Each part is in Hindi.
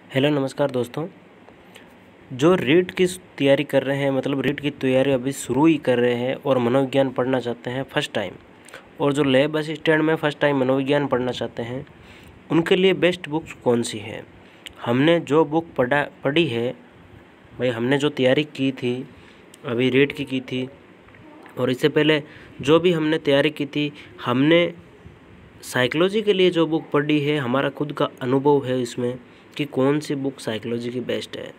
हेलो नमस्कार दोस्तों। जो रीट की तैयारी कर रहे हैं, मतलब रीट की तैयारी अभी शुरू ही कर रहे हैं और मनोविज्ञान पढ़ना चाहते हैं फर्स्ट टाइम, और जो लैब असिस्टेंट में फर्स्ट टाइम मनोविज्ञान पढ़ना चाहते हैं, उनके लिए बेस्ट बुक्स कौन सी है। हमने जो बुक पढ़ी है भाई, हमने जो तैयारी की थी अभी रीट की थी, और इससे पहले जो भी हमने तैयारी की थी, हमने साइकोलॉजी के लिए जो बुक पढ़ी है, हमारा खुद का अनुभव है इसमें कि कौन सी बुक साइकोलॉजी की बेस्ट है।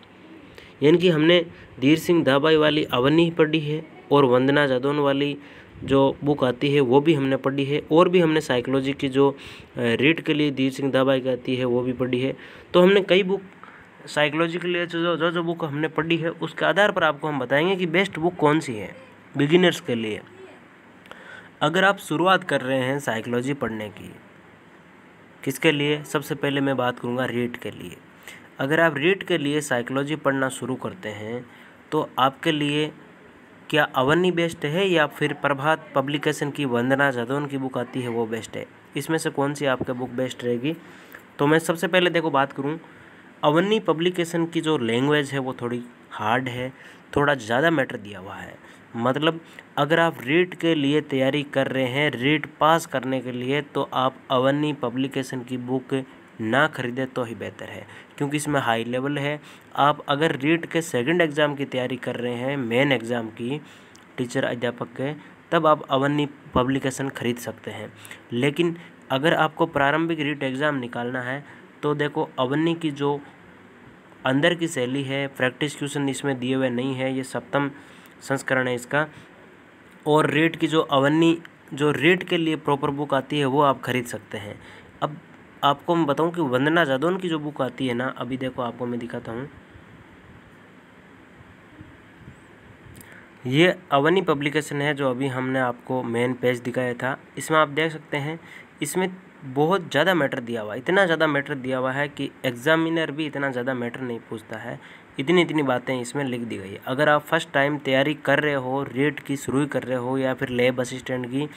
यानी कि हमने धीर सिंह धाबाई वाली अवनी पढ़ी है, और वंदना जादौन वाली जो बुक आती है वो भी हमने पढ़ी है, और भी हमने साइकोलॉजी की जो रीड के लिए धीर सिंह धाबाई की आती है वो भी पढ़ी है। तो हमने कई बुक साइकोलॉजी के लिए जो बुक हमने पढ़ी है, उसके आधार पर आपको हम बताएंगे कि बेस्ट बुक कौन सी है बिगिनर्स के लिए। अगर आप शुरुआत कर रहे हैं साइकोलॉजी पढ़ने की, किसके लिए? सबसे पहले मैं बात करूँगा रीड के लिए। अगर आप रीड के लिए साइकोलॉजी पढ़ना शुरू करते हैं तो आपके लिए क्या अवनी बेस्ट है या फिर प्रभात पब्लिकेशन की वंदना जादौन की बुक आती है वो बेस्ट है? इसमें से कौन सी आपका बुक बेस्ट रहेगी? तो मैं सबसे पहले देखो बात करूं, अवनी पब्लिकेशन की जो लैंग्वेज है वो थोड़ी हार्ड है, थोड़ा ज़्यादा मैटर दिया हुआ है। मतलब अगर आप रीट के लिए तैयारी कर रहे हैं, रीट पास करने के लिए, तो आप अवनी पब्लिकेशन की बुक ना खरीदें तो ही बेहतर है, क्योंकि इसमें हाई लेवल है। आप अगर रीट के सेकंड एग्ज़ाम की तैयारी कर रहे हैं, मेन एग्ज़ाम की, टीचर अध्यापक के, तब आप अवनी पब्लिकेशन खरीद सकते हैं। लेकिन अगर आपको प्रारंभिक रीट एग्ज़ाम निकालना है तो देखो, अवनी की जो अंदर की शैली है, प्रैक्टिस क्वेश्चन इसमें दिए हुए नहीं है, ये 7वां संस्करण है इसका। और रीट की जो अवनी जो रीट के लिए प्रॉपर बुक आती है वो आप खरीद सकते हैं। अब आपको मैं बताऊं कि वंदना जादौन की जो बुक आती है ना, अभी देखो आपको मैं दिखाता हूँ, ये अवनी पब्लिकेशन है जो अभी हमने आपको मेन पेज दिखाया था। इसमें आप देख सकते हैं, इसमें बहुत ज़्यादा मैटर दिया हुआ है, इतना ज़्यादा मैटर दिया हुआ है कि एग्जामिनर भी इतना ज़्यादा मैटर नहीं पूछता है। इतनी इतनी बातें इसमें लिख दी गई है। अगर आप फर्स्ट टाइम तैयारी कर रहे हो, रीट की शुरू कर रहे हो या फिर लैब असिस्टेंट की,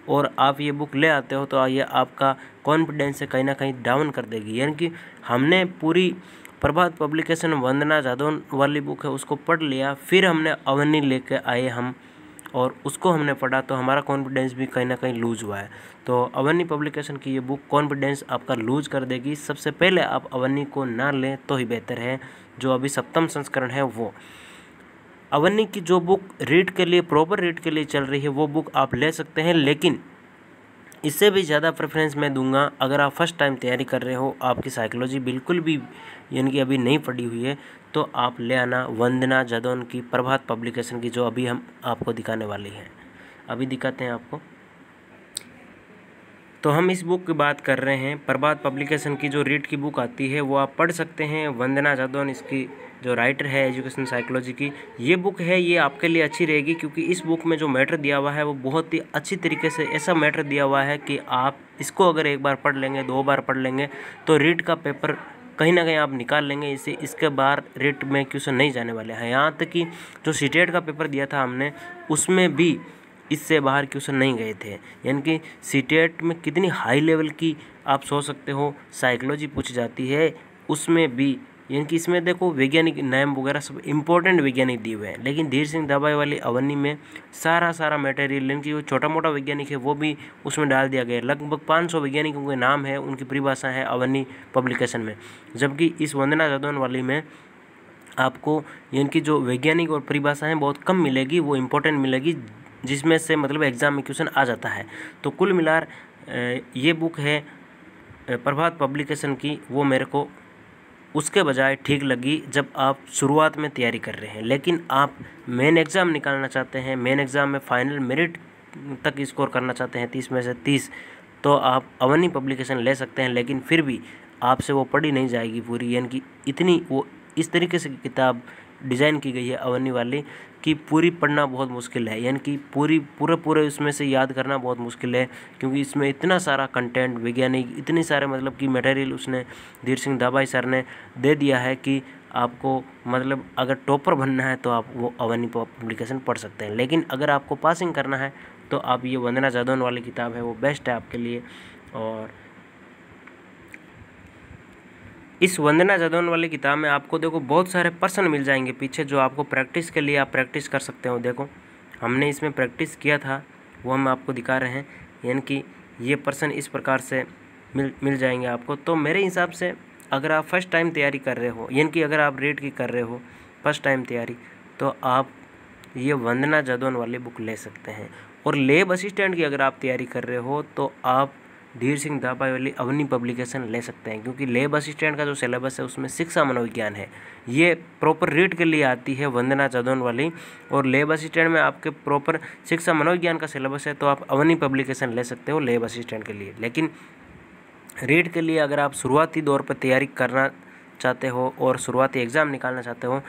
और आप ये बुक ले आते हो, तो ये आपका कॉन्फिडेंस से कहीं ना कहीं डाउन कर देगी। यानी कि हमने पूरी प्रभात पब्लिकेशन वंदना जादौन वाली बुक है उसको पढ़ लिया, फिर हमने अवनी लेके आए हम, और उसको हमने पढ़ा, तो हमारा कॉन्फिडेंस भी कहीं ना कहीं लूज़ हुआ है। तो अवनी पब्लिकेशन की ये बुक कॉन्फिडेंस आपका लूज़ कर देगी। सबसे पहले आप अवनी को ना लें तो ही बेहतर है। जो अभी 7वां संस्करण है वो अवनी की जो बुक रीड के लिए, प्रॉपर रीड के लिए चल रही है, वो बुक आप ले सकते हैं। लेकिन इससे भी ज़्यादा प्रेफरेंस मैं दूंगा, अगर आप फर्स्ट टाइम तैयारी कर रहे हो, आपकी साइकोलॉजी बिल्कुल भी यानी कि अभी नहीं पढ़ी हुई है, तो आप ले आना वंदना जादौन की प्रभात पब्लिकेशन की, जो अभी हम आपको दिखाने वाली हैं। अभी दिखाते हैं आपको। तो हम इस बुक की बात कर रहे हैं, प्रभात पब्लिकेशन की जो रीड की बुक आती है वो आप पढ़ सकते हैं। वंदना जादौन इसकी जो राइटर है एजुकेशन साइकोलॉजी की, ये बुक है, ये आपके लिए अच्छी रहेगी, क्योंकि इस बुक में जो मैटर दिया हुआ है वो बहुत ही अच्छी तरीके से ऐसा मैटर दिया हुआ है कि आप इसको अगर एक बार पढ़ लेंगे, 2 बार पढ़ लेंगे, तो रीड का पेपर कहीं ना कहीं आप निकाल लेंगे। इसके बाहर रीट में क्वेश्चन नहीं जाने वाले हैं। यहाँ तक कि जो सीटेट का पेपर दिया था हमने, उसमें भी इससे बाहर क्वेश्चन नहीं गए थे। यानी कि सीटेट में कितनी हाई लेवल की आप सोच सकते हो साइकोलॉजी पूछी जाती है, उसमें भी यानी कि इसमें देखो वैज्ञानिक नाम वगैरह सब इंपॉर्टेंट वैज्ञानिक दिए हुए हैं। लेकिन धीर सिंह धाबाई वाली अवनी में सारा मटेरियल, यानी कि वो छोटा मोटा वैज्ञानिक है वो भी उसमें डाल दिया गया है। लगभग 500 वैज्ञानिकों के नाम है, उनकी परिभाषा है अवनी पब्लिकेशन में। जबकि इस वंदना जादौन वाली में आपको यानी कि जो वैज्ञानिक और परिभाषाएँ बहुत कम मिलेगी, वो इम्पोर्टेंट मिलेगी, जिसमें से मतलब एग्ज़ाम में क्वेश्चन आ जाता है। तो कुल मिलाकर ये बुक है प्रभात पब्लिकेशन की, वो मेरे को उसके बजाय ठीक लगी जब आप शुरुआत में तैयारी कर रहे हैं। लेकिन आप मेन एग्ज़ाम निकालना चाहते हैं, मेन एग्ज़ाम में फाइनल मेरिट तक स्कोर करना चाहते हैं 30 में से 30, तो आप अवनी पब्लिकेशन ले सकते हैं। लेकिन फिर भी आपसे वो पढ़ी नहीं जाएगी पूरी, यानी कि इतनी वो इस तरीके से किताब डिज़ाइन की गई है अवनी वाली कि पूरी पढ़ना बहुत मुश्किल है। यानी कि पूरे उसमें से याद करना बहुत मुश्किल है, क्योंकि इसमें इतना सारा कंटेंट वैज्ञानिक, इतनी सारे मतलब कि मटेरियल उसने धीर सिंह धाबाई सर ने दे दिया है कि आपको मतलब अगर टॉपर बनना है तो आप वो अवनी पब्लिकेशन पढ़ सकते हैं। लेकिन अगर आपको पासिंग करना है तो आप ये वंदना जादौन वाली किताब है वो बेस्ट है आपके लिए। और इस वंदना जादौन वाली किताब में आपको देखो बहुत सारे प्रश्न मिल जाएंगे पीछे, जो आपको प्रैक्टिस के लिए आप प्रैक्टिस कर सकते हो। देखो हमने इसमें प्रैक्टिस किया था, वो हम आपको दिखा रहे हैं, यानी कि ये प्रश्न इस प्रकार से मिल जाएंगे आपको। तो मेरे हिसाब से अगर आप फर्स्ट टाइम तैयारी कर रहे हो, यानी कि अगर आप रेट की कर रहे हो फर्स्ट टाइम तैयारी, तो आप ये वंदना जादौन वाली बुक ले सकते हैं। और लैब असिस्टेंट की अगर आप तैयारी कर रहे हो तो आप धीर सिंह धापाई वाली अवनी पब्लिकेशन ले सकते हैं, क्योंकि लैब असिस्टेंट का जो सिलेबस है उसमें शिक्षा मनोविज्ञान है, ये प्रॉपर रीड के लिए आती है वंदना जादौन वाली। और लैब असिस्टेंट में आपके प्रॉपर शिक्षा मनोविज्ञान का सिलेबस है, तो आप अवनी पब्लिकेशन ले सकते हो लैब असिस्टेंट के लिए। लेकिन रीड के लिए अगर आप शुरुआती दौर पर तैयारी करना चाहते हो और शुरुआती एग्ज़ाम निकालना चाहते हो,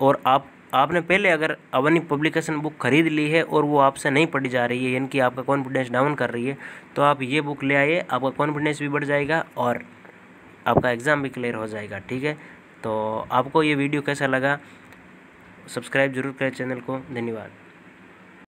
और आपने पहले अगर अवनी पब्लिकेशन बुक खरीद ली है और वो आपसे नहीं पढ़ी जा रही है, यानी कि आपका कॉन्फिडेंस डाउन कर रही है, तो आप ये बुक ले आइए, आपका कॉन्फिडेंस भी बढ़ जाएगा और आपका एग्ज़ाम भी क्लियर हो जाएगा। ठीक है, तो आपको ये वीडियो कैसा लगा, सब्सक्राइब जरूर करें चैनल को। धन्यवाद।